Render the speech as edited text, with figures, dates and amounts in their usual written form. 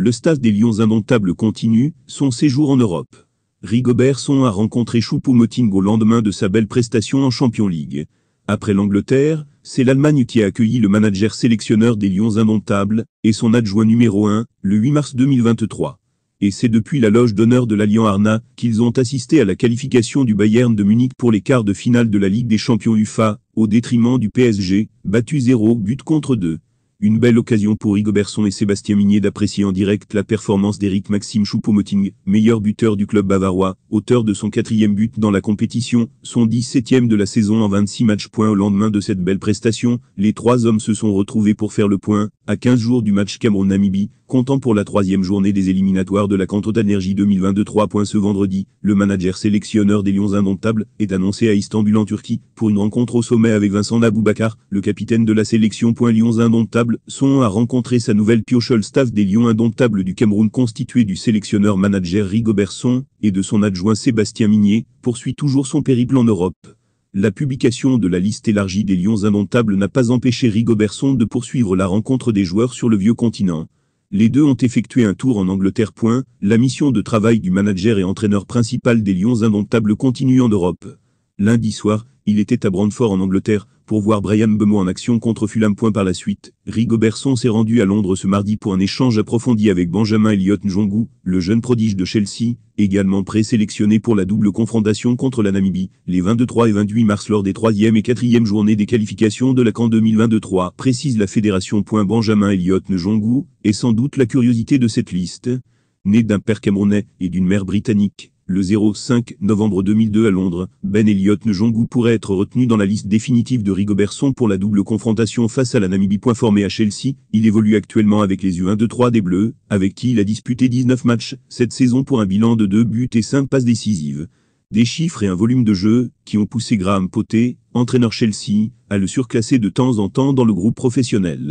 Le staff des Lions indomptables continue son séjour en Europe. Rigobertson a rencontré Choupo-Moting au lendemain de sa belle prestation en Champions League. Après l'Angleterre, c'est l'Allemagne qui a accueilli le manager sélectionneur des Lions indomptables et son adjoint numéro 1, le 8 mars 2023. Et c'est depuis la loge d'honneur de l'Allianz Arena qu'ils ont assisté à la qualification du Bayern de Munich pour les quarts de finale de la Ligue des champions UEFA, au détriment du PSG, battu 0-2. Une belle occasion pour Rigobertson et Sébastien Migné d'apprécier en direct la performance d'Éric Maxime Choupo-Moting, meilleur buteur du club bavarois, auteur de son 4e but dans la compétition, son 17e de la saison en 26 matchs. Au lendemain de cette belle prestation, les trois hommes se sont retrouvés pour faire le point, à 15 jours du match Cameroun-Namibie, comptant pour la 3e journée des éliminatoires de la Canton Energy 2023. Ce vendredi, le manager sélectionneur des Lions indomptables est annoncé à Istanbul en Turquie, pour une rencontre au sommet avec Vincent Aboubakar, le capitaine de la sélection. Lions indomptables sont à rencontrer sa nouvelle pioche. Le staff des Lions indomptables du Cameroun, constitué du sélectionneur-manager Rigobertson et de son adjoint Sébastien Migné, poursuit toujours son périple en Europe. La publication de la liste élargie des Lions indomptables n'a pas empêché Rigobertson de poursuivre la rencontre des joueurs sur le vieux continent. Les deux ont effectué un tour en Angleterre. La mission de travail du manager et entraîneur principal des Lions indomptables continue en Europe. Lundi soir, il était à Brentford en Angleterre, pour voir Bryan Mbeumo en action contre Fulham. Par la suite, Rigobertson s'est rendu à Londres ce mardi pour un échange approfondi avec Benjamin Elliott-Njongou, le jeune prodige de Chelsea, également présélectionné pour la double confrontation contre la Namibie, les 23 et 28 mars lors des 3e et 4e journées des qualifications de la CAN 2023, précise la fédération. Benjamin Elliott-Njongou est sans doute la curiosité de cette liste. Né d'un père camerounais et d'une mère britannique, le 5 novembre 2002 à Londres, Ben Elliott-Njongou pourrait être retenu dans la liste définitive de Rigobertson pour la double confrontation face à la Namibie. Formé à Chelsea, il évolue actuellement avec les U23 des Bleus, avec qui il a disputé 19 matchs cette saison pour un bilan de 2 buts et 5 passes décisives. Des chiffres et un volume de jeu qui ont poussé Graham Potter, entraîneur Chelsea, à le surclasser de temps en temps dans le groupe professionnel.